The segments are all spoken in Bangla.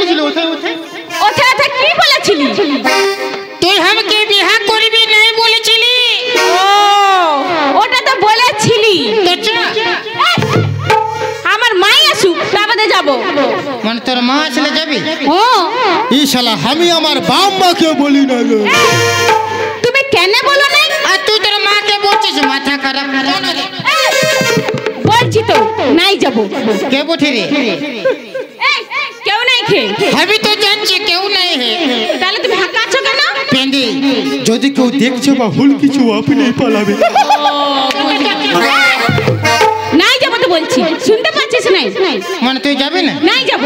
বলেছিল ওঠে ওঠে ওঠে ওঠে কি বলেছিলি? তুই আমাকে বিয়ে করবি নাই বলেছিলি। ও ওটা তো বলেছিলি। আমার মাই আসুক তারপরে যাব। মানে তোর মা আসলে যাবি? ও এই শালা আমি আমার বাপ মাকে বলি না গো। তুমি কেন বলো না? আর তুই তোর মাকে বলছিস মাথা খারাপ কেন রে? বলছি তো নাই যাব। কে বঠি রে? কেউ নাই খে। আমি তো জানছি কেউ নাই হে। তাহলে তুমি হাঁকাচ্ছ কেন? পেন্ডি যদি কেউ দেখছে বা ভুল কিছু আপনি পালাবে। নাই যাব তো বলছি, শুনতে পাচ্ছিস নাই? মানে তুই যাবি না? নাই যাব।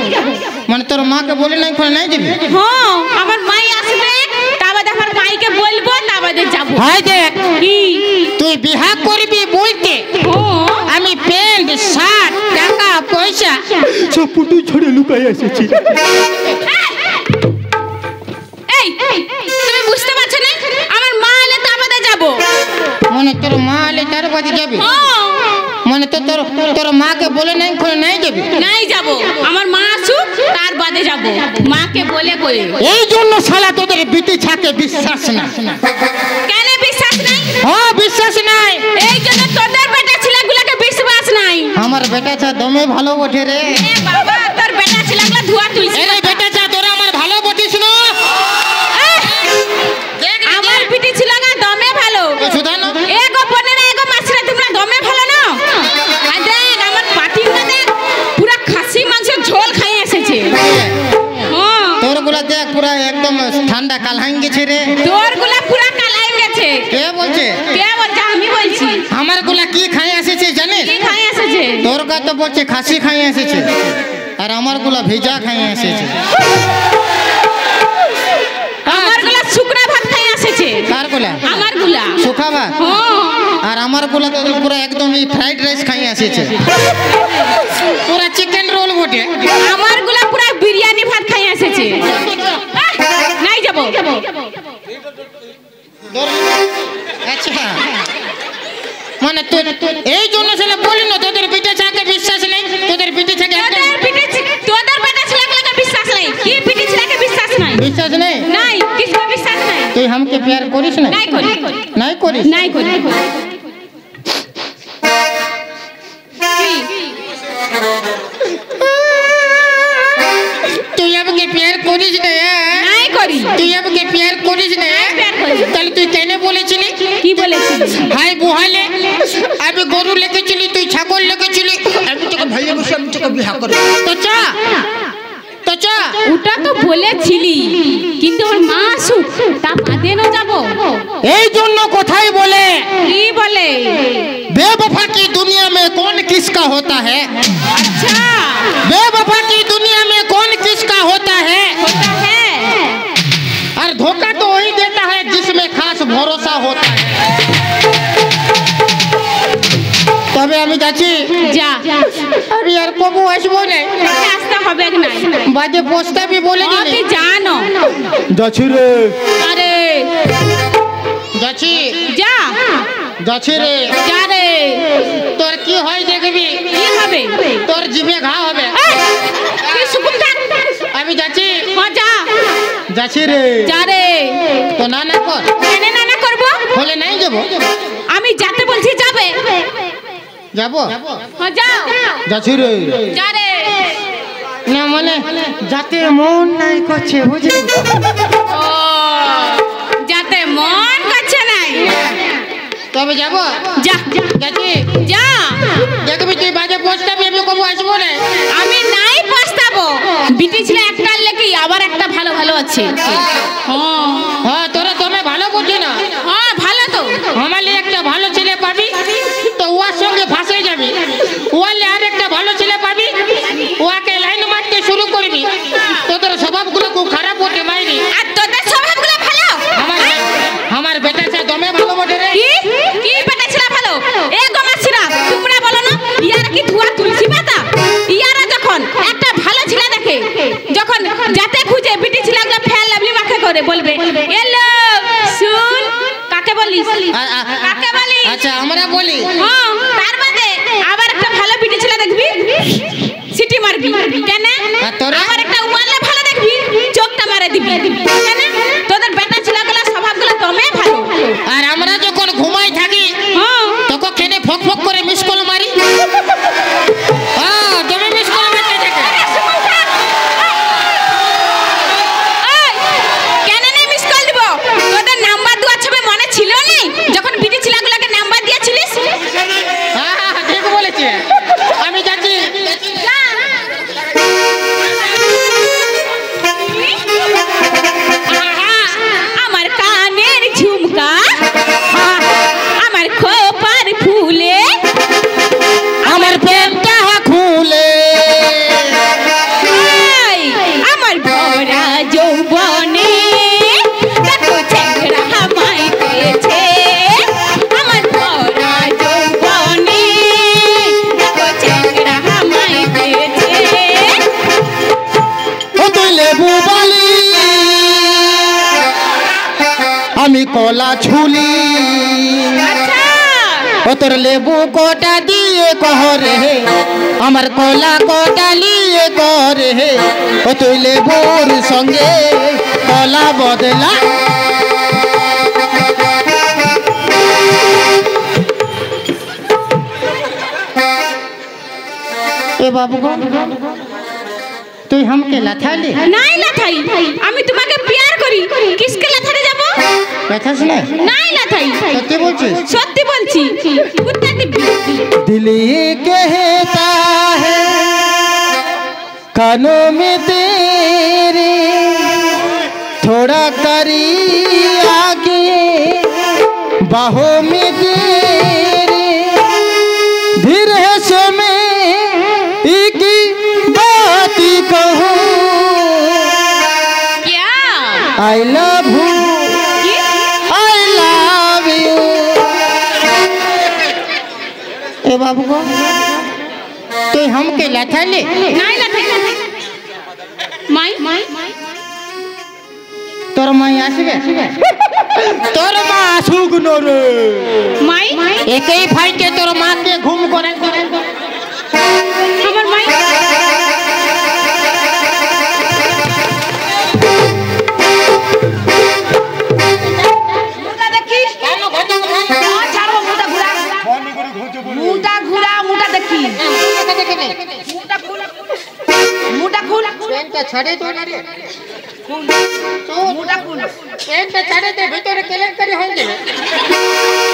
মানে তোর মাকে বলে নাই কোন নাই যাবি? হ্যাঁ আমার মাই আসবে তাবাদে আমার মাইকে বলবো তাবাদে যাব। হাই দেখ কি তুই বিয়ে করবি বলতে আমি প্যান্ট শার্ট টাকা পয়সা সব পুটু ছড়ে লুকাই এসেছি। এই তুমি বুঝতে পারছো না? আমার মা এলে তাবাদে যাব। মানে তোর মা এলে তার বাড়ি যাবি? মানে তো তোর মাকে বলে নাই কোন নাই যাবি? নাই যাব। আমার মা আসুক তার বাদে যাব। মাকে বলে কই। এই জন্য শালা তোদের বিটি ছাকে বিশ্বাস না। কেন বিশ্বাস নাই? হ্যাঁ বিশ্বাস নাই। এই জন্য তোদের বেটা ছেলেগুলোকে বিশ্বাস নাই। আমার বেটা চা দমে ভালো বটে রে। এ বাবা তোর বেটা ছেলেগুলো ধোয়া তুলছে। এই বেটা চা তোরা আমার ভালো বটিস না। আমার বিটি ছেলেগা দমে ভালো। সুধানো এগো বনেরা এগো মাছরা তোমরা দমে ভালো না। আর দেখ আমার পাটিটা দেখ পুরা খাসি মাংসের ঝোল খাই এসেছে। তোর গুলা দেখ পুরা একদম ঠান্ডা কালহাং গেছে রে। তোর গুলা পুরা কালাই গেছে। কে বলছে? কে বলছে? আমি বলছি। আমার গুলা কি খাই এসেছে জানিস? কি খাই এসেছে? তোর কা তো বলছে খাসি খাই এসেছে আর আমার গুলা ভেজা খাই এসেছে। আমার গুলা শুকনা ভাত খাই এসেছে। কার গুলা? আমার গুলা শুকা ভাত। আর আমার গুলা তো পুরা একদম ফ্রাইড রাইস খাই এসেছে পুরা চিকেন রোল বটে। আমার গুলা পুরা বিরিয়ানি ভাত খাই এসেছে। নাই যাব। আচ্ছা মানে তুই এই জন্য ছেলে বলি না তোদের পিঠে ছাকে বিশ্বাস নেই। তোদের পিঠে ছাকে তোদের বেটা ছেলেগুলোকে বিশ্বাস নাই। কি পিটি ছেলেকে বিশ্বাস নাই? বিশ্বাস নেই? নাই কিছু বিশ্বাস নাই। তুই আমাকে প্যার করিস না? নাই করি। নাই করিস? নাই করি। তুই আমাকে প্যার করিস না? নাই করি। তুই আমাকে প্যার করিস না? তাহলে তুই কেন বলেছিলি? কি বলেছিস? হাই বুহালে আমি গরু লেগেছিলি তুই ছাগল লেগেছিলি আমি তোকে ভালোবাসি আমি তোকে বিয়ে করব। তো চা তো চা ওটা তো বলেছিলি কিন্তু ওর মা আসুক তা বাদে না যাব। এই জন্য কোথায় বলে কি বলে? बेवफा की दुनिया में कौन किसका होता है? अच्छा बेवफा की दुनिया में कौन किसका होता है? होता है। और धोखा तो वही देता है जिसमें खास भरोसा होता है। তবে আমি যাচ্ছি। যা। আমি আর কবু আসবো না। আসতে হবে না। বাজে প্রস্তাবই বলে দিলি। আমি জানো। যাচ্ছি রে। আরে যাচ্ছি। যা। যাচ্ছি রে। যা রে। তোর কি হয় দেখবি? কি হবে? তোর জিভে ঘা হবে। তুই সুকুম থাক। আমি যাচ্ছি। যা। যাচ্ছি রে। যা রে। তো না না কর। কেনে না না করব? বলে নাই যাব। আমি যাতে বলছি যাবে। যাব। যাও। যাচ্ছি রে। যা রে। না মানে যাতে মন নাই করছে বুঝলি? ও যাতে মন করছে নাই। তবে যাব। যা। যাচ্ছি। যা। দেখবি তুই বাজে প্রস্তাবি আমি কবু আসবো না। আমি নাই পস্তাবো। বিটি ছিল একটা লেকি আবার একটা ভালো ভালো আছে। হ্যাঁ হ্যাঁ তোরা তুমি ভালো বুঝি না। হ্যাঁ ভালো তো। আমার একটা ভালো ছেলে পাবি তো ওর সঙ্গে ফাঁসে যাবি। ওয়ালে আর একটা ভালো ছেলে পাবি ওকে লাইন মারতে শুরু করবি। তোদের স্বভাবগুলো খুব খারাপ হতে মাইরি। আর তোদের স্বভাবগুলো ভালো। আমার বেটা চা দমে ভালো বটে রে। কি কি বেটা ছিল ভালো? এ গমাছিরা তোমরা বলো না ইয়ারা কি ধোয়া তুলসী পাতা? ইয়ারা যখন একটা ভালো ছেলে দেখে যখন যাতে খুঁজে বিটি ছেলেগুলো ফেল লাভলি মাখে করে বলবে এলো শুন কাকে বলিস? কাকে বলি? আচ্ছা আমরা বলি। হ্যাঁ তার বাদে আবার একটা ভালো বিটি ছেলে দেখবি সিটি মারবি। কেন? তোরা আবার একটা ওয়ালে ভালো আমি কলা ছুলি আচ্ছা ও তোর লেবু কোটা দিয়ে কহরে আমার কলা কোটা নিয়ে করে ও তুই লেবুর সঙ্গে কলা বদলা এ বাবু গো তুই हमके লাথালি নাই লাথাই আমি তোমাকে প্যার করি কিসকে লাথাতে যাব লাথাস না নাই লাথাই সত্যি বলছিস সত্যি বলছি কুত্তা দিবি दिल ये कहता है कानों में तेरे थोड़ा करीब आके बाहों में तेरे धीरे से मैं एक बात कहूँ क्या I love you I love you ए बाबू को তুই हमके লাথালি নাই লাথাই মাই তোর মাই আসবে তোর মা আসুক নরে মাই একই ফাইটে তোর মাকে ঘুম করে আমার মাই মুটা দেখিস কেন ঘটে ছাড়ো মুটা ঘুরা মুটা ঘুরা মুটা দেখি মুটা খুল পেনটা ছাড়ে তো না রে মুটা খুল পেনটা ছাড়ে দে ভিতরে কেলেঙ্কারি হয়ে যাবে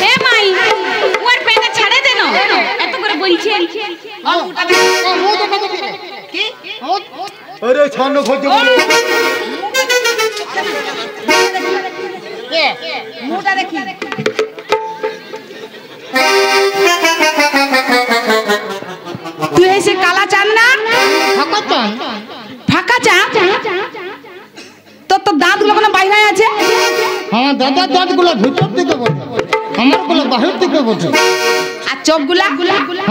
এ মাই ওর পেটে ছাড়ে দে না এত করে বলছে মুটা দেখি মুখ দেখা দেখি কি अरे छानो खोज কে মুটা দেখি তুই এসে কালা চান না হকতন ফাঁকা চা তোর দাঁতগুলো কোনো বাইরে আছে আমার দাদা দাঁতগুলো ভিতর দিকে বসে আমারগুলো বাহির দিকে বসে আর চোখগুলা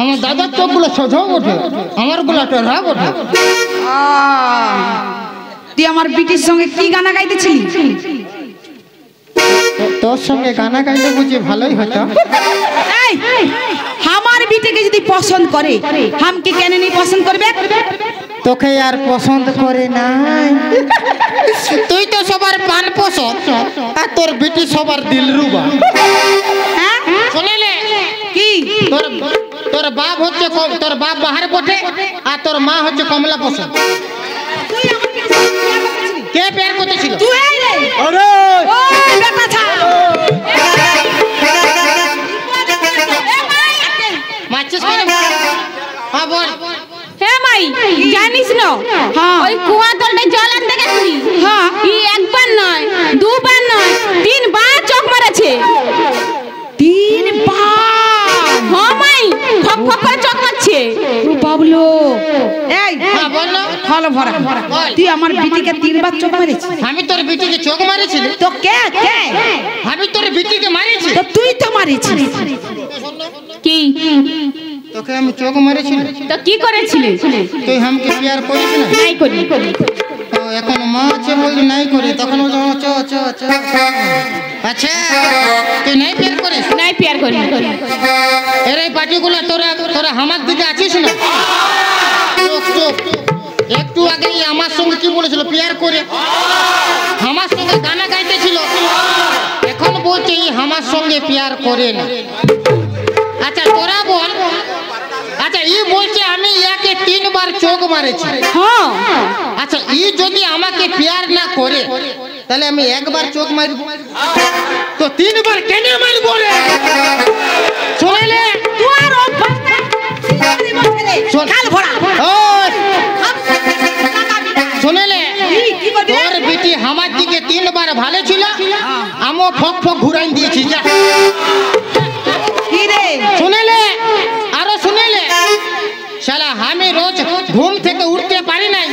আমার দাদার চোখগুলো সোজা ওঠে আমারগুলো টেढ़ा ওঠে তুই আমার বিটির সঙ্গে কি গানা গাইতেছিলি তোর সঙ্গে গানা গাইলে বুঝি ভালোই হতো এই আমার বিটিকে যদি পছন্দ করে হামকে কেন নেই পছন্দ করবে তোকে আর পছন্দ করে নাই তুই তো সবার পান পছন্দ আর তোর বিটি সবার দিলরুবা হ্যাঁ শুনেলে কি তোর তোর বাপ হচ্ছে তোর বাপ বাহার বটে আর তোর মা হচ্ছে কমলা পছন্দ তুই আমাকে কি কে প্যার করতেছিল তুই এই রে अरे ওই বেটা ছা মাছিস কেন হ্যাঁ বল হে মাই জানিস না হ্যাঁ ওই কুয়া তলটা জল আনতে গেছিলি হ্যাঁ ই একবার নয় দুবার নয় তিনবার চোখ মারেছে তিনবার হ্যাঁ মাই ফক ফক করে চোখ মারছে ও বাবলো এই হ্যাঁ বল না ফল ভরা তুই আমার বিটিকে তিনবার চোখ মারিস আমি তোর বিটিকে চোখ মারিছিলি তো কে কে আমি তোর বিটিকে মারিছি তো তুই তো মারিছিস কি তোকে আমি চোখ মারিছিলি তো কি করেছিলি তুই আমাকে প্যার করিস না নাই করি তো এখন মা আছে বলি নাই করি তখন ও চ চ চ আচ্ছা তুই নাই প্যার করিস নাই প্যার করি এর এই পার্টিগুলো তোরা তোরা আমার দিকে আছিস না চোখ চোখ একটু আগে আমার সঙ্গে কি বলেছিল প্যার করে আমার সঙ্গে গানা গাইতেছিল এখন বলছে আমার সঙ্গে প্যার করে না আচ্ছা তোরা বল আচ্ছা ই বলছে আমি ইয়াকে তিনবার চোখ মারেছি হ্যাঁ আচ্ছা ই যদি আমাকে প্যার না করে তাহলে আমি একবার চোখ মারব তো তিনবার কেন মারব রে শুনলে তোর অবস্থা শোন। কাল ভরা ওই শুনলে কি করবি তোর বেটি আমার দিকে তিনবার ভালো ছিল আমও ফক ফক ঘুরাই দিয়েছি যা কি রে শুনলে আরো শুনলে শালা আমি রোজ ঘুম থেকে উঠতে পারি নাই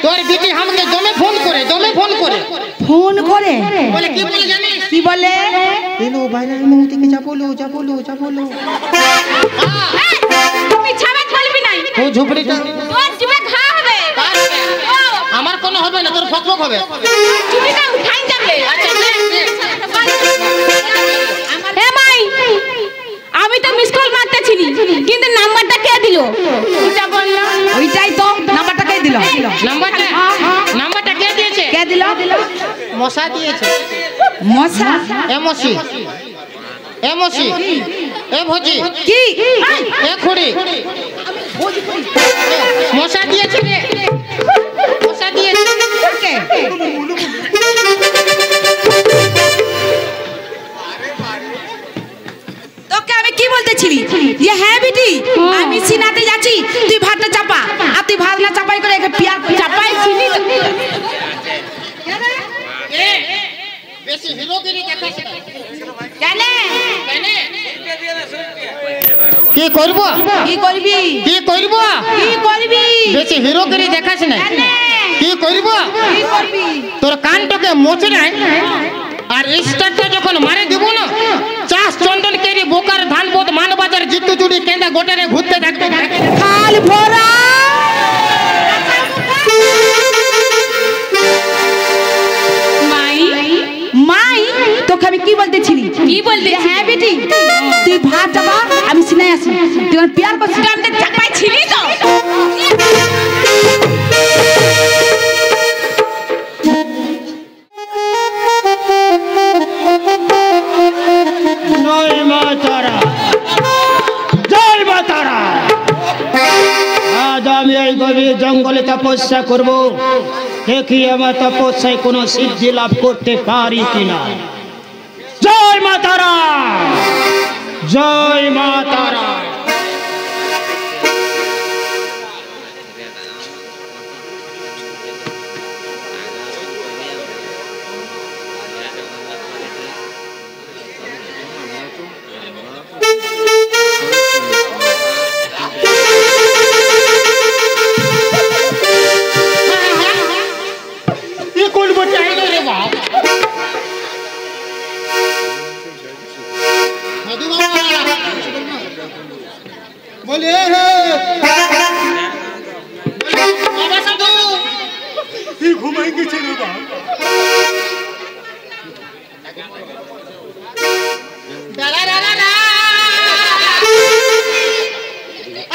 তোর বেটি আমাকে দমে ফোন করে ফোন করে বলে কি বলে জানিস কি বলে এলো বাইরে মৌতিকে যা বলো এই, তুই ছাবাত বলবি নাই ও ঝুপড়িটা তোর জিভে ঘা হবে আমার কোনো হবে না তোর ফক ফক হবে চুপিটা উঠাই যাবে আচ্ছা, নে, নে। আমি তো মিস কল মারতেছিলি, কিন্তু নাম্বারটা কে দিল? ওইটা বললাম। ওইটাই তো, নাম্বারটা কে দিল? নাম্বারটা কে দিয়েছে? কে দিল? মশা দিয়েছে। মশা? এমসি এমসি এ ভোজি কি? এ খুড়ি মশা দিয়েছে রে, মশা দিয়েছে। ওকে তোকে আমি কি বলতেছিলি যে হ্যাঁ বিটি আমি সিনাতে যাচ্ছি, তুই ভাতটা চাপা, আর তুই ভাত না চাপাই করে একে পিয়ার চাপাই চিনি তো। এ বেশি হিরোগিরি দেখাস না। কেন কি করব? কি করবি? কি করব? কি করবি? বেশি হিরোগিরি দেখাস না। কেন কি করব? কি করবি? তোর কানটাকে মোচে নাই, আর স্টারটা যখন মারে দিব না, চাষ চন্দন কেরি বোকার ধান বোধ মানবাজার জিতু চুড়ি কেন্দা গোটারে ঘুরতে থাকবে। খাল ভরা মাই মাই তোকে আমি কি বলতেছিলি? কি বলতে? হ্যাঁ বেটি তুই ভাত চাপা, আমি সিনাই আসি, তুই আমার পিয়ার করছিস, আমি চাপাই ছিলি তো। জয় মা তারা, জয় মা তারা। আজ আমি এই গভীর জঙ্গলে তপস্যা করব, দেখি আমার তপস্যায় কোনো সিদ্ধি লাভ করতে পারি কিনা। জয় মা তারা, জয় মা তারা। কি করবো চাই না রে বাপ। বলে বাবা সাধু তুই ঘুমাই গেছে রে বাপ। দাদা দাদা না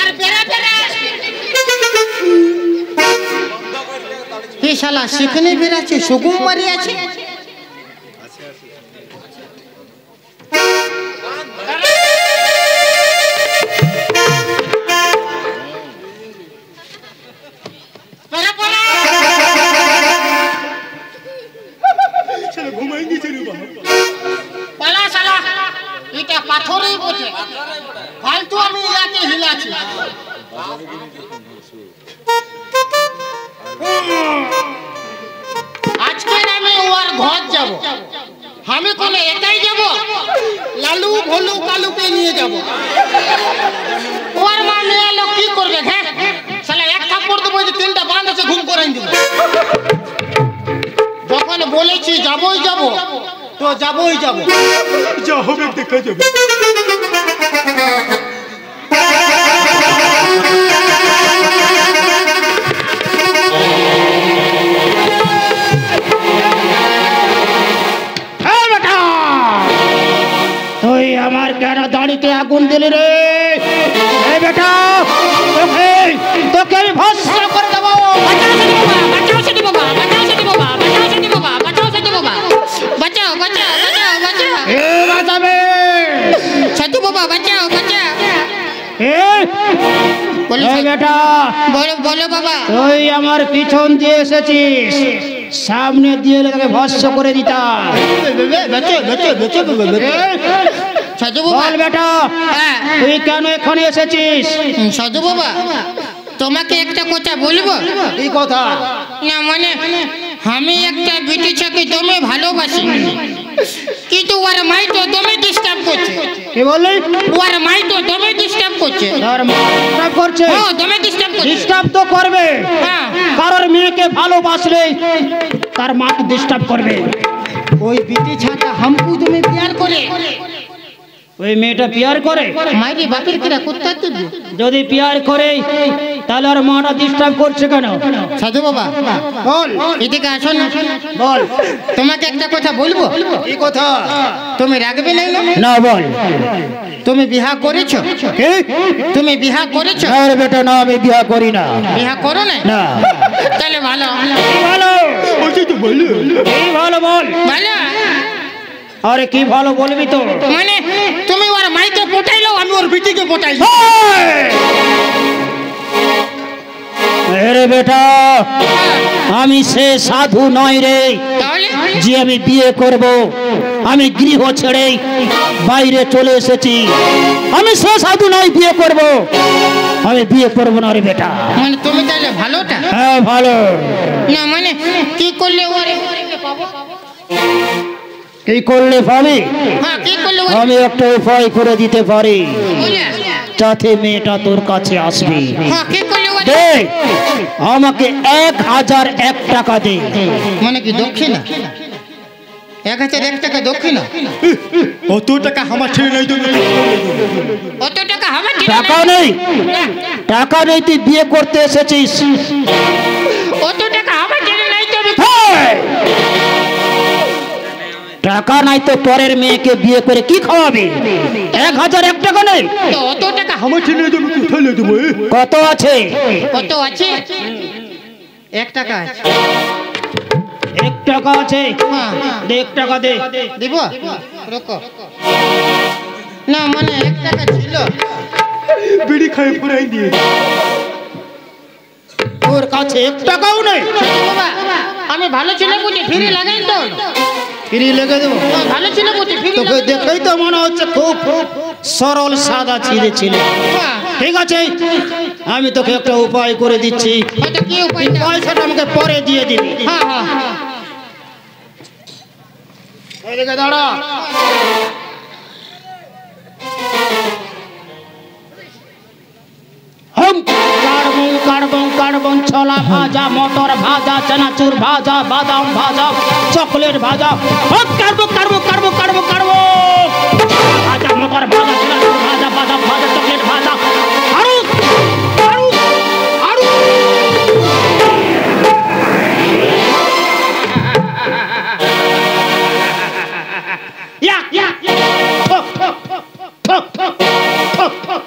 আর বেড়া বেড়া কি শালা শিখনে বেড়াচ্ছে, সুগুম মারি আছে। ঘুমাই গেছে রে বাপ। পালা শালা এটা পাথরই বটে, ফালতু আমি ইয়াকে হিলাছি। আজকে আমি ওর ঘর যাব, আমি কোনে একাই যাব, লালু ভলু কালুকে নিয়ে যাব। ওর মা নিয়ে এলো কি করবে? হ্যাঁ শালা এক থাপ্পড় দেবো, যে তিনটা বাঁধ আছে ঘুম করাই দিব। যখন বলেছি যাবই যাব, তো যাবই যাব। যা হবে দেখা যাবে। হ্যাঁ বেটা, তুই আমার কেন দাড়িতে আগুন দিলি রে? এই বেটা, তোকে তোকে আমি ভস্ম করে দেবো। বাঁচাও সেটি বাবা, বাঁচাও সেটি বাবা, বাঁচাও সেটি বাবা, বাঁচাও সেটি বাবা, বাঁচাও বাঁচাও বাঁচাও বাঁচাও। এ বাঁচাবে। সাধু বাবা বাঁচাও বাঁচাও। বলো এই বেটা, বলো বলো বাবা। তুই আমার পিছন দিয়ে এসেছিস, সামনে দিয়ে তোকে ভস্ম করে দিতাম। সাধু বাবা বল বেটা, হ্যাঁ তুই কেন এখানে এসেছিস? সাধু বাবা তোমাকে একটা কথা বলবো। এই কথা না মানে আমি একটা বিটি ছাকে তুমি ভালোবাসি, কিন্তু ওর মাই তো তুমি ডিস্টার্ব করছে। কি বললি? ওর মাই তো তুমি ডিস্টার্ব করছে। তোর মা ডিস্টার্ব করছে? হ্যাঁ তুমি ডিস্টার্ব করছে। ডিস্টার্ব তো করবে, হ্যাঁ কারোর মেয়েকে ভালোবাসলে তার মাকে ডিস্টার্ব করবে। ওই বিটি ছাকা हमको তুমি प्यार করে, ওই মেয়েটা পিয়ার করে। মাইরি বাপের কিরা কুত্তা দিবে। যদি পিয়ার করে তাহলে আর মাটা ডিস্টার্ব করছে কেন? সাধু বাবা বল, এদিকে আসো না। বল। তোমাকে একটা কথা বলবো। কি কথা? তুমি রাখবে না? না, বল। তুমি বিহা করেছো? কি? তুমি বিহা করেছো? না রে বেটা, না, আমি বিয়া করি না। বিহা করো না? না। তাহলে ভালো। কি ভালো? বলছি তো বলো। কি ভালো বল? ভালো আরে কি ভালো বলবি তো? মানে তুমি ওর মাইকে পটাইলো, আমি ওর বিটিকে পটাইলো। রে বেটা, আমি সে সাধু নয় রে তাহলে যে আমি বিয়ে করব। আমি গৃহ ছেড়ে বাইরে চলে এসেছি। আমি সে সাধু নয় বিয়ে করব। আমি বিয়ে করব না রে বেটা। মানে তুমি তাহলে ভালোটা? হ্যাঁ ভালো। না মানে কি করলে ওরে পাবো? কি করলে পাবি? হ্যাঁ, কি করলে আমি একটা উপায় করে দিতে পারি, বলে? যাতে মেয়েটা তোর কাছে আসবে। হ্যাঁ, কি করলে দে, আমাকে 1001 টাকা দে। মানে কি দক্ষিণা? 1001 টাকা দক্ষিণা? অত টাকা আমার ছেলে নাই তো। অত টাকা হবে? টাকা নেই? টাকা নেই? তুই বিয়ে করতে এসেছিস। অত টাকা আমার জেনে নাই তো। টাকা নাই তো পরের মেয়েকে বিয়ে করে কি খাওয়াবি? 1001 টাকা নেই? তো অত টাকা আমার ছেলে নাই তো আমি কোথায় নিয়ে দেবো? কত আছে? কত আছে? 1 টাকা আছে। 1 টাকা আছে? হ্যাঁ, দে 1 টাকা দে। দিব? রকো না, মানে 1 টাকা ছিল। বিড়ি খাই ফুরাই দিয়ে। তোর কাছে 1 টাকাও নেই? বাবা, আমি ভালো ছেলে বুঝি ফিরে লাগাই তো। ফিরি লেগে দেবো? ভালো ছেলে বুঝি ফিরে তোকে দেখেই তো মনে হচ্ছে খুব সরল সাদা ছিঁড়ে ছিল। ঠিক আছে, আমি তোকে একটা উপায় করে দিচ্ছি। হয়তো কি উপায়? পয়সাটা আমাকে পরে দিয়ে দিবি। হ্যাঁ হ্যাঁ এদিকে দাঁড়া। কার্বন ছোলা ভাজা, মটর ভাজা, চানাচুর ভাজা, বাদাম ভাজা, চকলেট ভাজা, কারবো কারবো কারবো কারবো কারবো ভাজা, মটর ভাজা, চানাচুর ভাজা, বাদাম ভাজা, চকলেট ভাজা, আরো আরো আরো। ইয়া ইয়া ঠক ঠক ঠক ঠক ঠক ঠক।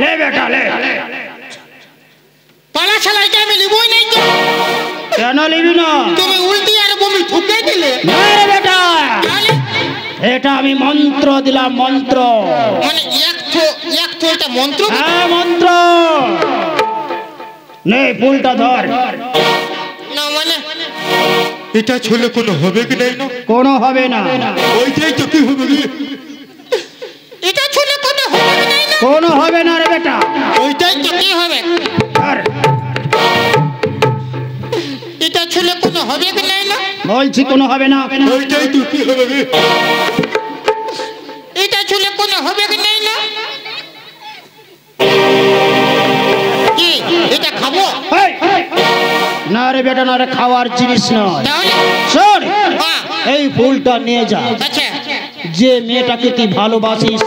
লে বেটা লে। পালা ছালাইতে আমি লিবই নাই তো। কেন লিবি না? তুমি উল্টি আর বমি ঠুকে দিলে। না রে বেটা, তাহলে এটা আমি মন্ত্র দিলাম, মন্ত্র। মানে এক তো এটা মন্ত্র। হ্যাঁ মন্ত্র। নে ফুলটা ধর। না মানে এটা ছেলে কোনো হবে কি নাই? কোনো হবে না। ওইটাই তো কি হবে? এটা ছুলে কোনো হবে নাই না। কোনো হবে না রে বেটা। ওইটাই তো কি হবে? ধর। এটা ছুলে কোনো হবে কি নাই না। বলছি কোনো হবে না। ওইটাই তো কি হবে? এটা ছুলে কোনো হবে কি নাই না। কি এটা খাবো? এই, না রে বেটা, না রে, খাওয়ার জিনিস নয়। তাহলে শোন, হ্যাঁ, এই ফুলটা নিয়ে যা। আচ্ছা যে মেয়েটাকে তুই ভালোবাসিস,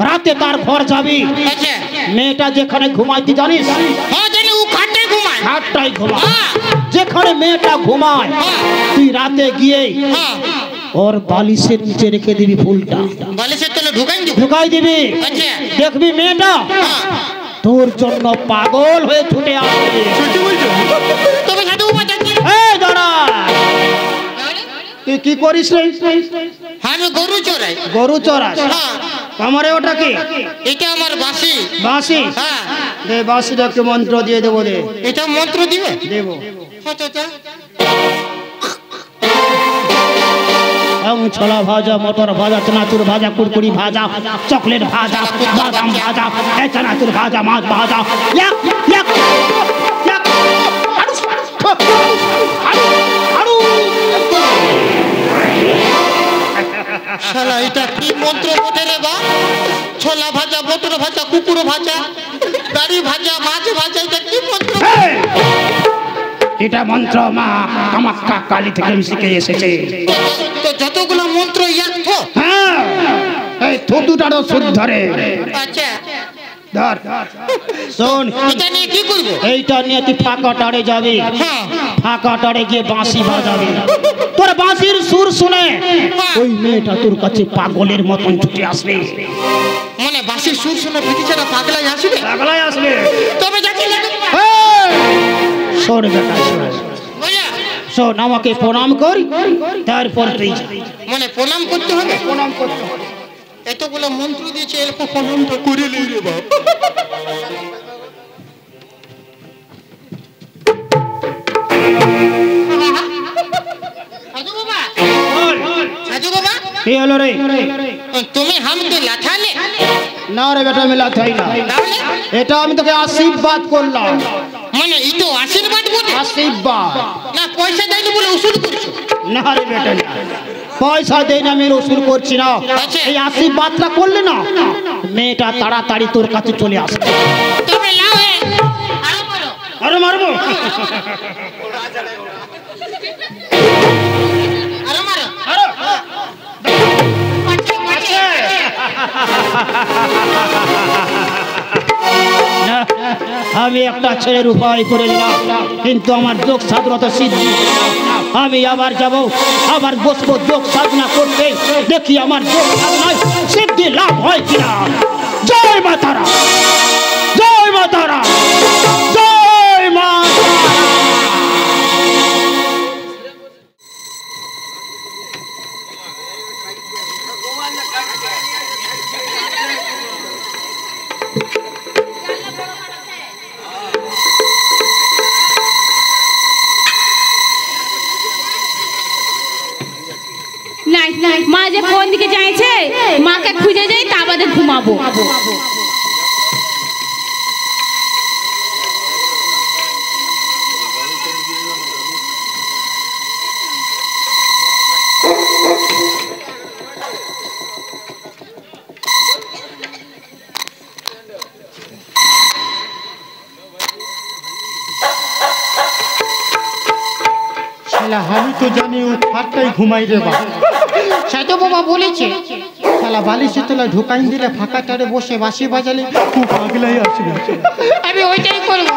রাতে তার ঘর যাবি। আচ্ছা। মেয়েটা যেখানে ঘুমায় তুই জানিস? হ্যাঁ জানি, ও খাটে ঘুমায়। খাটটাই ঘুমায়। হ্যাঁ যেখানে মেয়েটা ঘুমায় তুই রাতে গিয়ে হ্যাঁ, ওর বালিশের নিচে রেখে দিবি ফুলটা, বালিশের তলে ঢুকাই দিব। ঢুকাই দিবি। আচ্ছা দেখবি মেয়েটা হ্যাঁ, তোর জন্য পাগল হয়ে ছুটে আসবে। সত্যি বলছো? তবে সাধু বাবা দেখি। এই দাঁড়া, তুই কি করিস রে? আমি গরু চড়াই। গরু চড়াস? হ্যাঁ, আমারে ওটা কি এটা আমার বাসি। বাঁশি? হ্যাঁ, দে বাঁশিটা একটু মন্ত্র দিয়ে দেবো। দে এটা মন্ত্র দিবে। দেবো। আচ্ছা ছোলা ভাজা, মটর ভাজা, চানাচুর ভাজা, কুরকুরি ভাজা, চকলেট ভাজা, বাদাম ভাজা, চানাচুর ভাজা, মাছ ভাজা। ইয়াক, ইয়াক, ইয়াক। আরু, আরু, আরু। শালা এটা কি মন্ত্র বটে রে বা? ছোলা ভাজা, মটর ভাজা, কুকুর ভাজা, দাড়ি ভাজা, মাছ ভাজা, এটা কি মন্ত্র? এই, এটা মন্ত্র মা কামাখ্যা কালী থেকে আমি শিখে এসেছে। তো যতগুলো মন্ত্র এক তো। হ্যাঁ, এই থুতুটারও সুদ ধরে। আচ্ছা ধর শোন, এটা নিয়ে কি করবো? এইটা নিয়ে তুই ফাঁকা টাড়ে যাবি, হ্যাঁ ফাঁকা টাড়ে গিয়ে বাঁশি বাজাবি। তোর বাঁশির সুর শুনে ওই মেয়েটা তোর কাছে পাগলের মতন ছুটে আসবে। মানে বাসির সুর শুনে বিটিছাড়া পাগলাই আসবে? পাগলাই আসবে। তবে যাচ্ছি শোন বেটা, শোন, আমাকে প্রণাম কর, তারপর তুই যা। মানে প্রণাম করতে হবে? প্রণাম করতে হবে। এতগুলো মন্ত্র দিয়েছে, অল্প প্রণামটা করে নেই রে বাপ। সাধু বাবা, সাধু বাবা, কি হলো রে? তুমি হামকে লাথালে? না রে বেটা, আমি লাথাই না। তাহলে এটা আমি তোকে আশীর্বাদ করলাম। মানে এই তো আশীর্বাদ বলে? আশীর্বাদ না পয়সা দেয়নি বলে উসুল করছো? না রে বেটা, না। পয়সা দেই না, আমি রসুল করছি না। আচ্ছা। এই আশীর্বাদটা করলে না, মেয়েটা তাড়াতাড়ি তোর কাছে চলে আসবে। তবে লাও হে, আরো মারো। আরে মারবো? আরো মারো। আরো। পাচ্ছে, পাচ্ছে। না, আমি একটা ছেলের উপায় করে দিলাম, কিন্তু আমার যোগ সাধনা সিদ্ধি। আমি আবার যাব, আবার বসবো যোগ সাধনা করতে, দেখি আমার যোগ সাধনায় সিদ্ধি লাভ হয় কিনা। জয় মা তারা, জয় মা তারা, জয় মা তারা। নাই মা যে কোন দিকে যাইছে, মাকে খুঁজে যাই, তা বাদে ঘুমাবো। শালা আমি তো জানি ও ফাঁকটাই ঘুমাই রে বাপ। সাধু বাবা বলেছে শালা বালিশের তলায় ঢোকাই দিলে ফাঁকা টারে বসে বাঁশি বাজালে খুব পাগলাই আসবে। আমি ওইটাই করবো।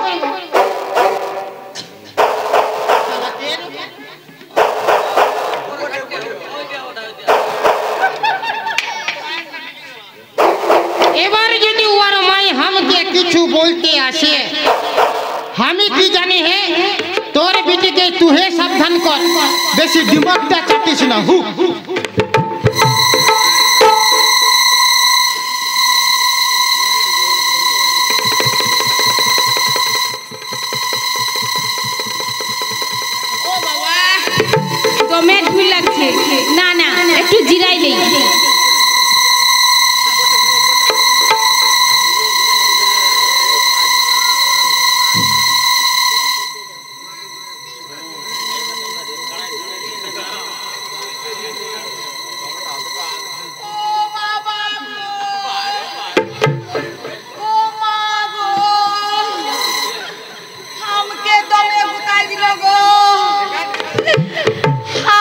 এবার যদি ওর মাই হামকে কিছু বলতে আসে, আমি কি জানি হে, তোর বিটিকে তুই সাবধান কর, বেশি দিমাগটা চাটিস না। হু ও বাবা, দমে ঢুল লাগছে। না না, একটু জিরাই নেই।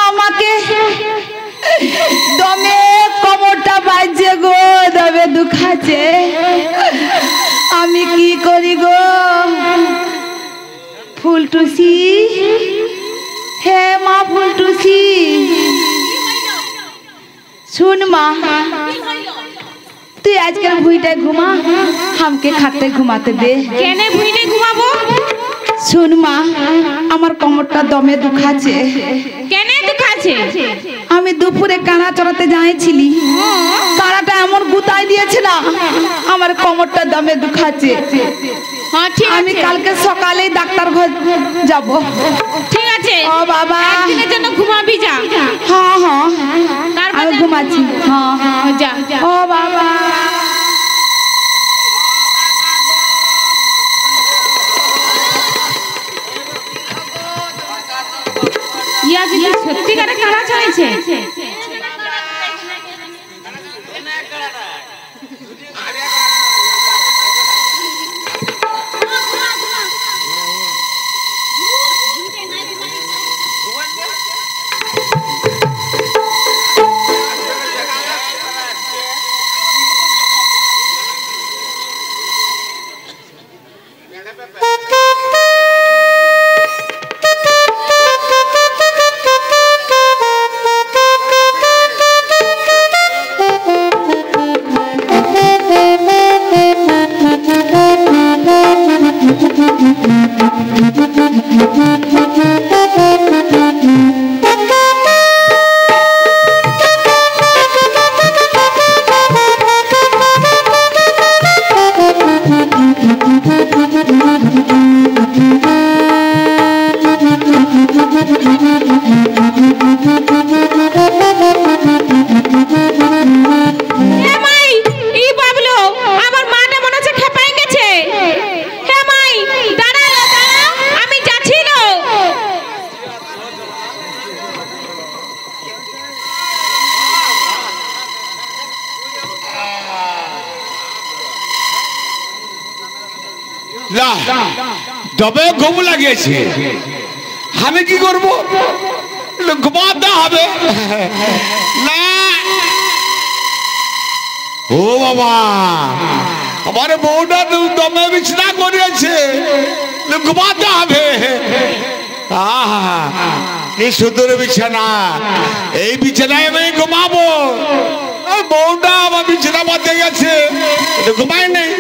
আমাকে দমে কোমরটা বাজছে গো, দমে দুখাচ্ছে। আমি কি করি গো? ফুলটুসি, হে মা ফুলটুসি, শুন মা, তুই আজকের ভুইটায় ঘুমা, আমাকে খাটে ঘুমাতে দে। কেন ভুইনে ঘুমাবো? শুন মা, আমার কোমরটা দমে দুখাচ্ছে। কেন দুখাচ্ছে? আমি দুপুরে কানা চড়াতে যাইছিলি, কানাটা এমন গুতাই দিয়েছে না, আমার কোমরটা দমে দুখাচ্ছে। আমি কালকে সকালেই ডাক্তার ঘর যাব। ঠিক আছে। ও বাবা, একদিনের জন্য ঘুমাবি যা। হ্যাঁ হ্যাঁ, আমি ঘুমাচ্ছি। হ্যাঁ হ্যাঁ, যা। ও বাবা, ইয়া যদি সত্যিকারে কানা চড়াইছে। তবে ঘুম লাগিয়েছে, আমি কি করবো? ঘুমাতে হবে না। ও বাবা, আমার বউটা দমে বিছনা করিয়েছে, ঘুমাতে হবে। কি সুন্দর বিছানা, এই বিছানায় আমি ঘুমাবো। বউটা আমার বিছানা বাঁধতে গেছে, ঘুমাই নেই।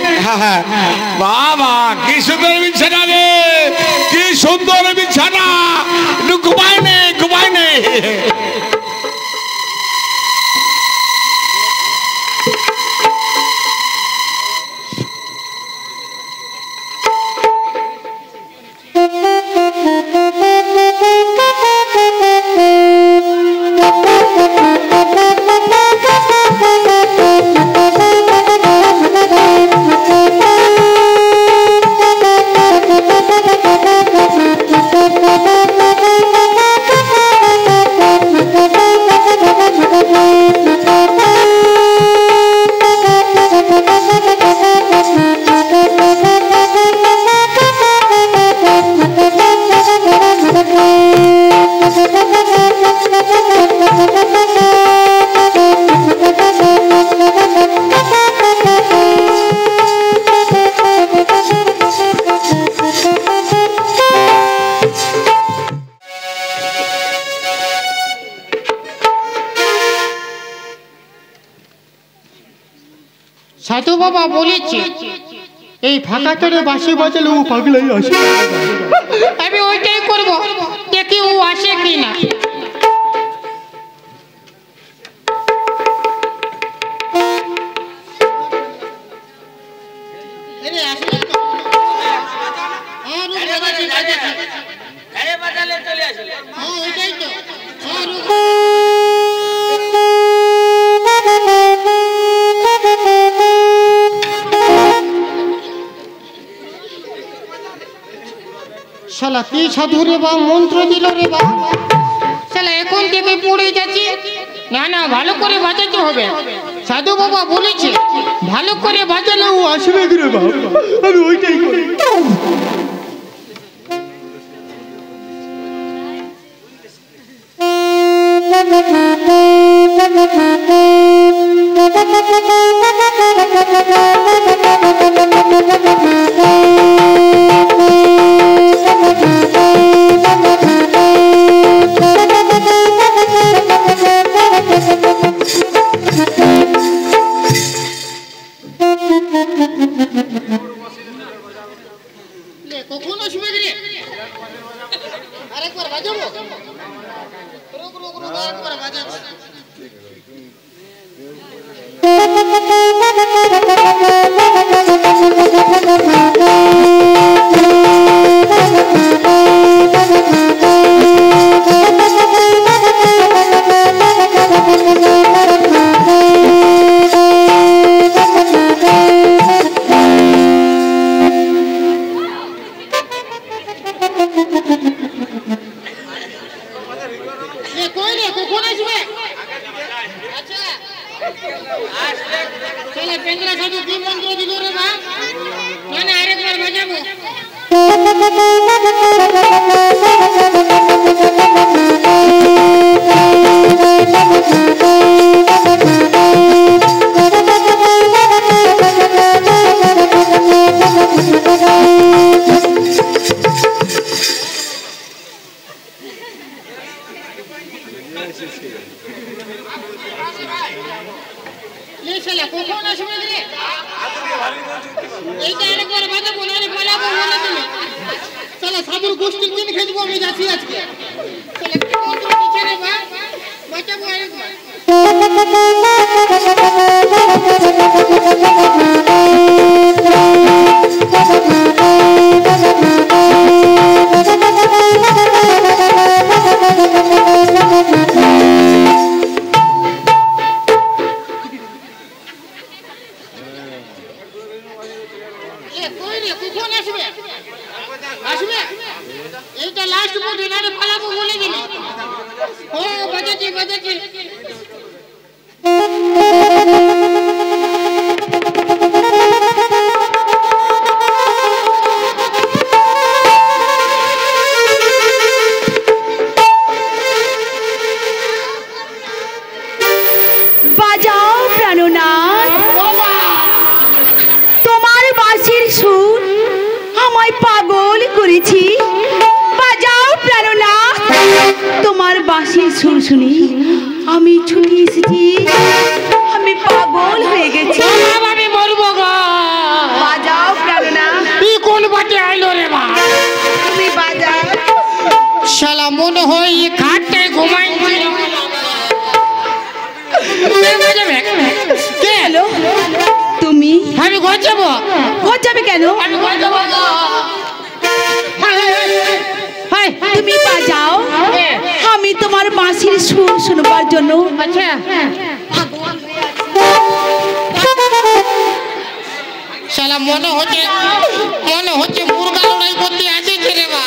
বাবা কি সুন্দর বিছানা রে, কি সুন্দর বিছানা, ঘুমাই নেই, ঘুমাই নেই। সাধু বাবা বলেছে এই ফাঁকা চরে বাঁশি বাজালে ও পাগলাই আসে। আমি ওইটাই করব, দেখি ও আসে কিনা। শালা কি সাধু রে বা মন্ত্র দিল রে বা। শালা এখন থেকে পড়ে যাচ্ছি। না না, ভালো করে বাজাতে হবে। সাধু বাবা বলেছে ভালো করে বাজালে ও আসবে কি রে বা, আমি ওইটাই করি। কখন আসবে রে? আরেকবার বাজাবো? রুক রুক রুক, আরেকবার বাজাবো। কই রে, কখন আসবে? আচ্ছা চলে পেন্দ্রা সাধু কি মন্ত্র দিল রে বা? মানে আরেকবার বাজাবো। কখন আসবে রে? এইটা আরেকবার বাজাবো, নাহলে পালাবো বলে দিলে। চলো সাধুর গোষ্ঠীর দিন খেলবো, আমি যাচ্ছি আজকে। চলো কি মন্ত্র দিচ্ছে রে বা? বাজাবো আরেকবার। কখন আসবে? আসবে? এইটা লাস্ট বুঝি, নাহলে পালাবো বলে দিলে। ও বাজাচ্ছি বাজাচ্ছি। শুনি আমি ছুটি এসেছি, আমি পাগল হয়ে গেছি। বাবা, আমি মরবো গো। বাজাও প্রাণনা, তুই কোন বাটে আইলো রে মা? তুমি বাজাও। শালা মনে হয় এই খাটটায় ঘুমাইছিল। কে? হ্যালো, তুমি? আমি ঘর যাবো। ঘর যাবে কেন? আমি ঘর যাবো গো। হাই, তুমি বাজাও, কে? আমি তোমার বাঁশির সুর শুনবার জন্য আচ্ছা, শালা মনে হচ্ছে মুরগা লড়াই করতে আসিছে রে মা।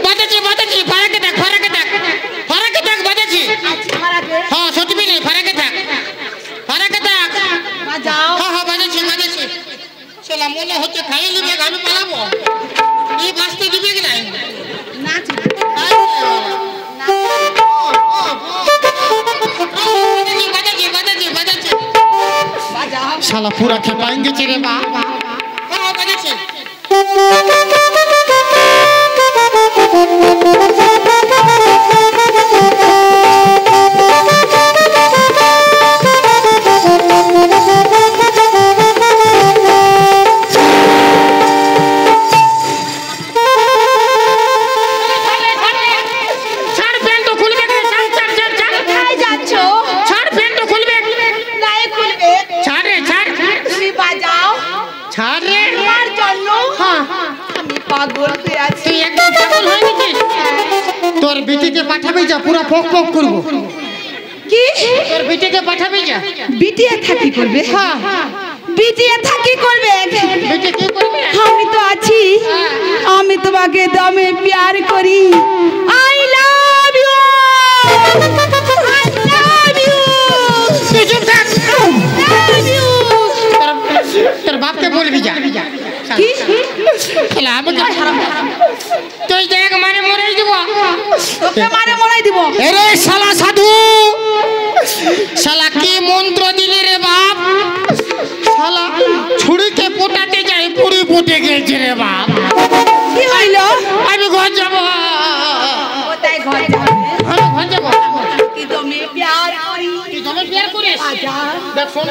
বাজাচ্ছি ফারাকে দেখ বাজাচ্ছি। হ্যাঁ সত্যি নেই, ফারাকে থাক। বাজাও। হ্যাঁ বাজাচ্ছি। শালা মনে হচ্ছে খাইয়ে নিবে, আমি পালাবো। এই বাঁচতে দিবে কি নাই? নাচ। বাজাচ্ছি। বাজাও। শালা পুরা খেপাই গেছে রে মা। বাজাচ্ছি। তোর বিটিকে পাঠাবি যা, পুরা ফক করবো। কি? তোর বিটিকে পাঠাবি যা। বিটিয়া থাকি করবে? হ্যাঁ, বিটিয়া থাকি করবে? বিটি কি করবে? আমি তো আছি, আমি তোমাকে দমে প্যার করি। I love you, I love you. তুই চুপ থাক। Love you. তোর বাপকে বলবি যা। কি? শালা আমাকে তুই দেখ মানে মরেই দিব। তোকে মারে মরাই দিব। এরে শালা সাধু, শালা কি মন্ত্র দিলি রে বাপ? শালা ছুরিকে পোটাতে যাই, পুরি ফুটে গেছে রে বাপ। কি হইল? আমি ঘর যাবো। কোথায় ঘর যাবে? আমি ঘর যাবো। কি দমে প্যার করি। তুই জমে বিয়ার করিস? বাজা। দেখ শোন।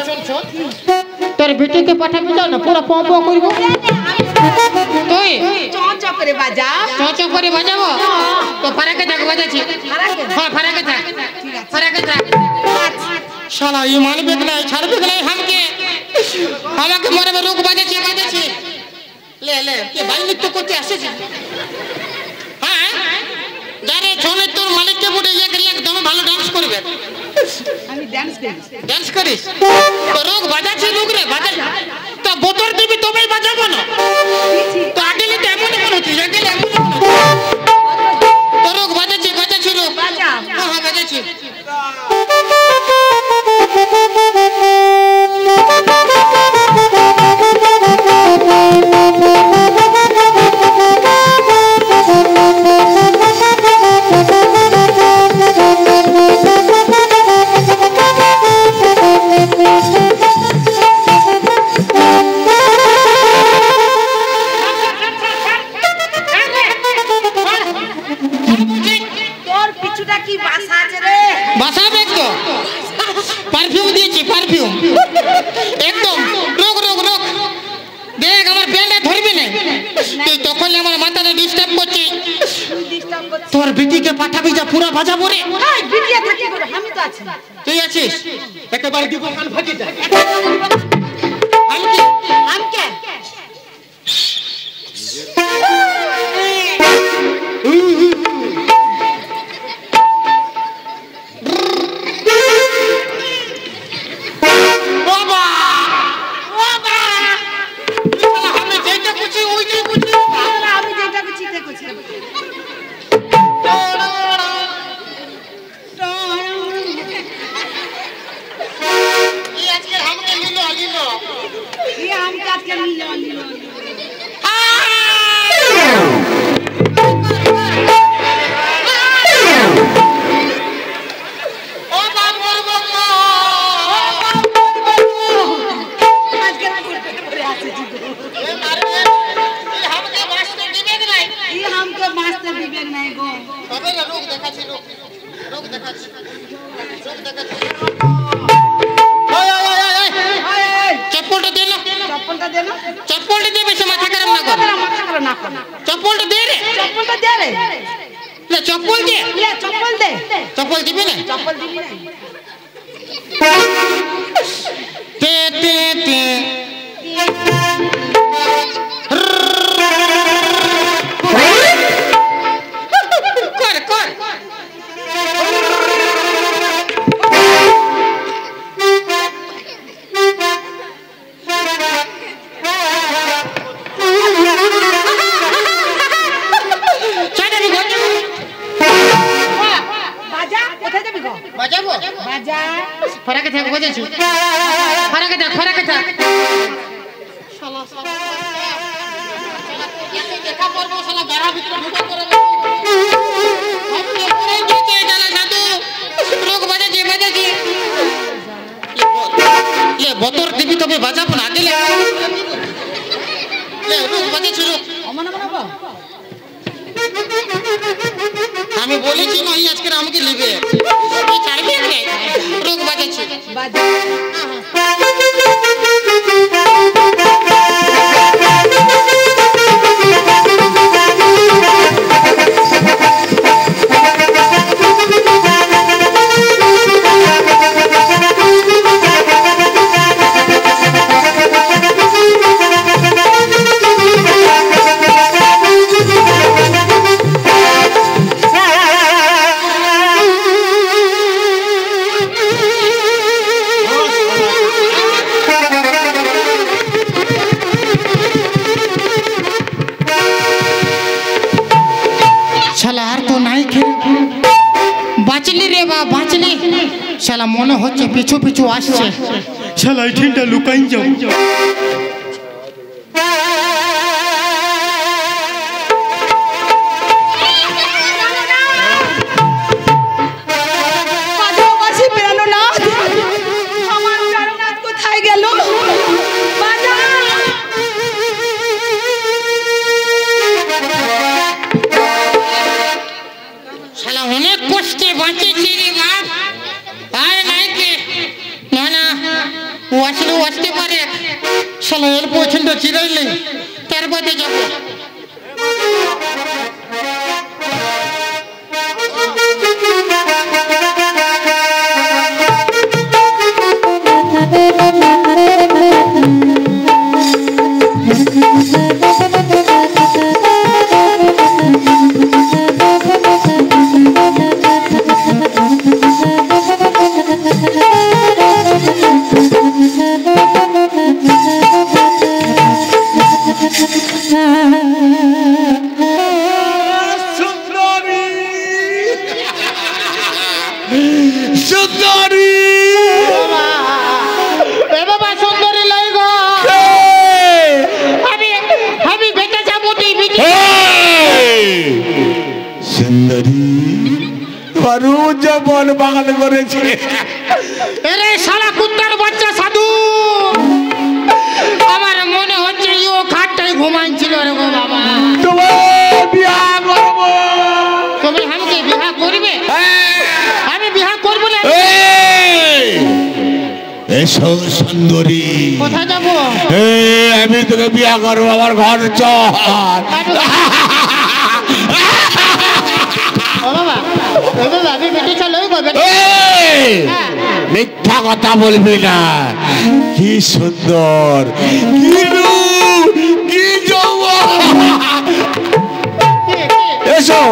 তোর বেটিকে পাঠাবি যাও না, পুরো পঁ করবো। তুই চঞ্চ করে বাজা। চচ করে বাজাবো তো ফারাকে থাক, বাজাচ্ছি। হ্যাঁ ফারাকে থাক। শালা ই মানবে না, ছাড়বে না আমাকে মরবে। রোগ বাজাচ্ছি। লে কে ভাই নৃত্য করতে আসেছে? হ্যাঁ যারে ছনে তোর মালিককে বলে ইয়ে গেলে একদম ভালো ডান্স করবে। আমি ডান্স করিস তো? রোগ বাজাচ্ছি লোক রে, বাজা তো বোতর দিবি তবেই বাজাবো না তো। আগেলে তো এমন হচ্ছে, তো রোগ বাজাচ্ছি রোগ। হ্যাঁ বাজাচ্ছি। একদম রোগ দেখ আমার প্যান্টটা ধরবি না তুই, তখন আমার মাথাটা ডিস্টার্ব করছি। তোর বিটিকে পাঠাবি যা, পুরা বাজাবো রে। তুই আছিস একেবারে দিব কান ফাটি যায়। চপ্পলটা দে না, চপ্পলটা দে না, চপ্পলটা দে, বেশি মাথা খারাপ না কর। মাথা খারাপ না কর। চপ্পলটা দে রে, চপ্পলটা দে রে, না চপ্পল দে, চপ্পল দে, চপ্পল দিবি না? চপ্পল দিবি না? তে তে তে কর কর। বাজা, কোথায় যাবি গো? বাজাবো, বাজা। ফরাকে থাক, বুঝেছি, ফরাকে থাক, ফরাকে থাক। দেখা করবো শালা বেড়া ভিতরে ঢুকে করে লোক বাজাচ্ছে বাজাচ্ছে বতর দিবি তবে বাজাবো না দিলে লোক বাজাচ্ছে লোক। আমি বলেছি নয় আজকে আমাকে নেবে ছাড়বি লোক বাজাচ্ছে বাজা। বাঁচলি রে বা বাঁচলি শালা মনে হচ্ছে পিছু পিছু আসছে শালা এই ট্রেনটা লুকাইন যাও অনেক কষ্টে বাঁচেছি রে বাপ আর নাই কে না না ও আসলে আসতে পারে শালা এর পছন্দ চিরাইলে তার বাদে যাবো বন বাগান করেছে এরে শালা কুত্তার বাচ্চা সাধু আমার মনে হচ্ছে ও খাটটাই ঘুমাইছিল রে গো বাবা তোমার বিয়া করব তুমি আমাকে বিয়া করবে আমি বিয়া করব না এসো সুন্দরী কোথায় যাব আমি তোকে বিয়া করবো আমার ঘর চল মিথ্যা কথা বলবি না কি সুন্দর কি এসো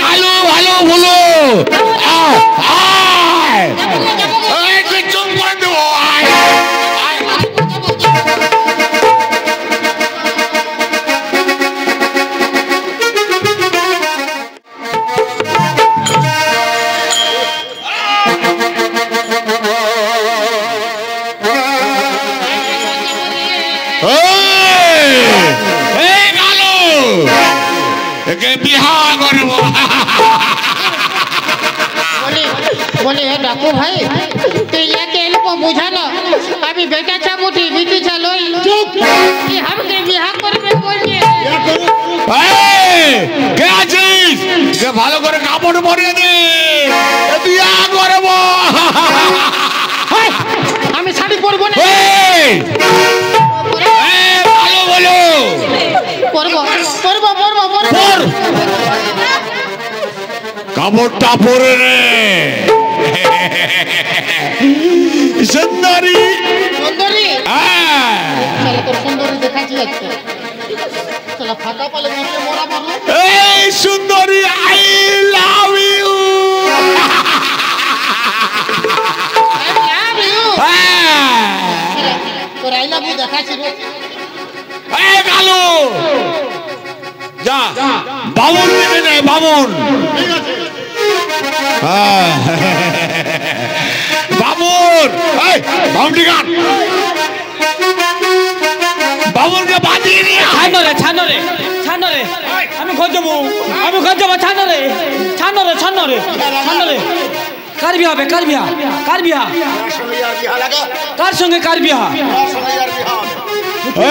কালু ভালো বলো চুপ করে দেবো बोले डाकू भाई तो ये के लोग बुझानो अभी बेटा चाबुटी बीटी चलो कि हम के बिहार करबे बोलिए ए क्या चीज के ভালো করে কাম কাপড় পরিয়ে দে বিয়া করবো। আমি শাড়ি পরবো না। ভালো বলো পরবো পরবো পরবো পরবো। কাপড়টা পরে রে সুন্দরী। সুন্দরী হ্যাঁ চলো তোর সুন্দরী দেখাচ্ছি আজকে। চলো ফাঁকা পালে নিচে মোরা মারলো। এই সুন্দরী আই লাভ ইউ। তোর আই লাভ ইউ দেখাচ্ছি রে। এই কালু যা বামুন দিবে না বামুন। বামুন বামুনটি গান বামুনকে বাঁধিয়ে নিয়ে ছানো রে ছানো রে ছানো রে আমি ঘর যাবো ছানো রে ছানো রে ছানো রে ছানো রে। কার বিয়া হবে কার বিয়া কার বিয়া কার সঙ্গে কার বিয়া?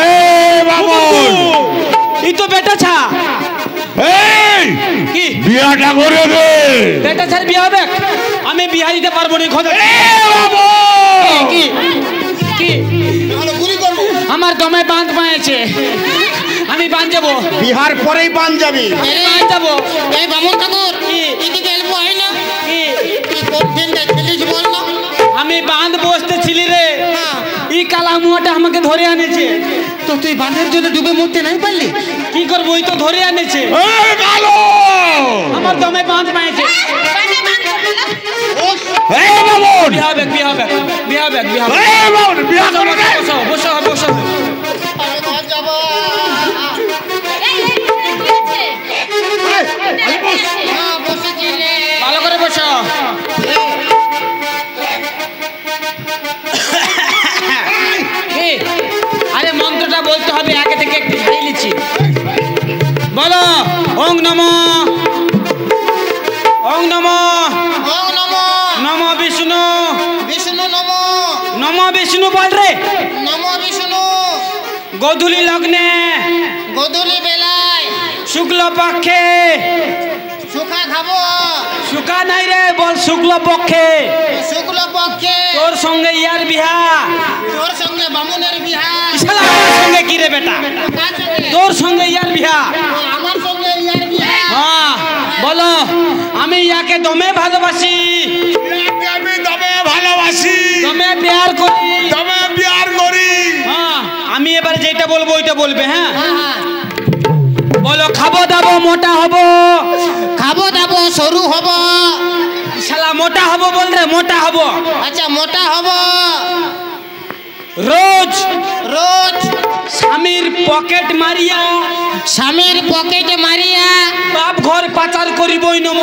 এই বামুন এই তো বেটা ছা এই কি বিয়াটা করে দে। বেটা ছাড় বিয়া হবে? আমি বিয়া দিতে পারবো না। খোঁজ কি কি আমার দমে বাঁধ পাইছে। আমি বাঁধ যাবো বিহার পরেই পান যাবি। বাঁধ যাবো। এই বামুন ঠাকুর কি এদিকে এলবো হয় না। কি তুই কোন দিনটা ছিলিস বল না। আমি বাঁধ বসতে ছিলি রে। এই কালা মুয়াটা আমাকে ধরে আনেছে। তো তুই বাঁধের জন্য ডুবে মরতে নাই পারলি? কি করবো? ওই তো ধরে আনেছে। এই কালু আমার দমে বাঁধ পাইছে। এই বামুন বিয়া হবে বিয়া হবে বিয়া হবে বিয়া হবে। এই বামুন বিয়া করে দে। বসো বসো বসো। আমি ঘর যাবো। হ্যাঁ বসেছি রে। ভালো করে বসো। কি? আরে মন্ত্রটা বলতে হবে আগে থেকে একটু ঝাড়িয়ে নিচ্ছি। বলো ওং নমঃ ওং নমঃ ওং নমো নমঃ বিষ্ণু বিষ্ণু নমো নমঃ বিষ্ণু বল রে। নমো বিষ্ণু। গোধূলি লগ্নে গধূলি বেলায় শুক্ল পক্ষে শুকা খাবো। শুকা নাই রে বল শুক্ল পক্ষে শুক্ল পক্ষে তোর সঙ্গে ইয়ার বিহা। তোর সঙ্গে বামুনের বিহা। শালা আমার সঙ্গে কি রে বেটা? কার সঙ্গে? তোর সঙ্গে ইয়ার বিহা। আমার সঙ্গে ইয়ার বিহা। হ্যাঁ বলো আমি ইয়াকে দমে ভালোবাসি আমি তবে ভালোবাসি দমে প্যার করি। তবে বিয়ার করি। হ্যাঁ আমি এবার যেটা বলবো ওইটা বলবে। হ্যাঁ হ্যাঁ, হ্যাঁ। বলো খাবো দাবো মোটা হবো। খাবো দাবো সরু হব। শালা মোটা হবো বল রে মোটা হবো। আচ্ছা মোটা হব। রোজ রোজ স্বামীর পকেট মারিয়া স্বামীর পকেটে মারিয়া বাপ ঘর পাচার করিবই নম।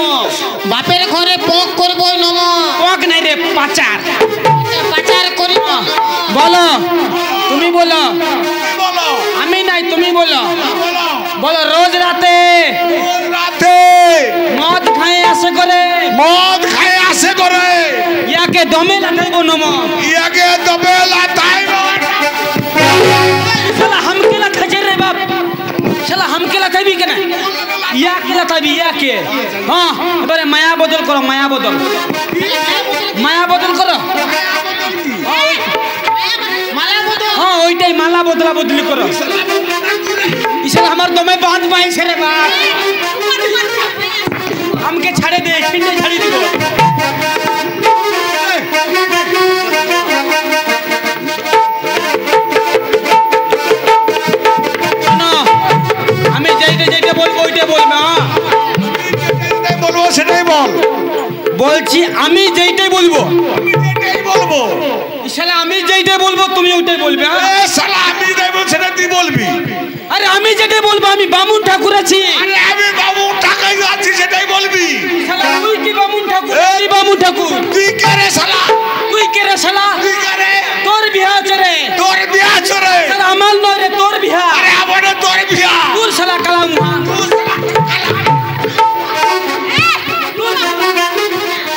বাপের ঘরে পক করবই নম। পক নাই রে পাচার। পাচার করিব। বলো তুমি বলো। বলো আমি নাই তুমি বলো। বলো বলো রোজ রাতে রাতে মদ খাই আসে করে মদ খায় আসে করে ইয়াকে দমে লাগাইব নম। ইয়াকে তবে লাতাইব। শালা হামকে লাগাইছে রে বাপ। শালা হামকে লাগাইবি কেন? ইয়াকে লাগাইবি ইয়াকে। হ্যাঁ এবারে মায়া বদল করো মায়া বদল। মায়া বদল করো। মালা বদল। হ্যাঁ ওইটাই মালা বদলা বদলি করো। ইশালা আমার দমে বাঁধ পাইছে রে বাপ। আমাকে ছাড়ে দে পিন্ডে ছাড়ি দিব। শোনো আমি যেটা যেটা বলবো ওইটা বলবে। হ্যাঁ বলবো সেটাই বল। বলছি আমি যেইটাই বলবো। এটাই বলবো। শালা আমি যেইটাই বলবো তুমি ওইটাই বলবে। হ্যাঁ? এ শালা আমি যেটাই বলবো সেটা তুই বলবি। আরে আমি যেটাই বলবো আমি বামুন ঠাকুর আছি। আরে আমি বাবু টাকাই যাচ্ছি সেটাই বলবি। শালা তুই কি বামুন ঠাকুর? আমি বামুন ঠাকুর। তুই কে রে শালা? তুই কে রে শালা? তুই কে রে? তোর বিয়া আছে রে। তোর বিয়া চরে। শালা আমার নয় রে তোর বিয়া। আরে আমার তোর বিয়া। তোর শালা কালাম।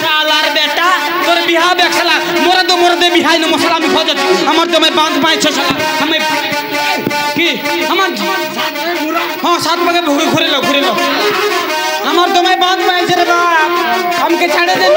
শালার বেটা তোর বিয়া বেক শালা মোরা দে বিহাই না মশলা আমি খোঁজ আমার তো আমি বাঁধ পাইছো শালা আমি কি আমার হ্যাঁ সাত ভাগে ঘুরে লো আমার তোমায় বাঁধ পাইছে রে বাপ আমাকে ছাড়ে দেন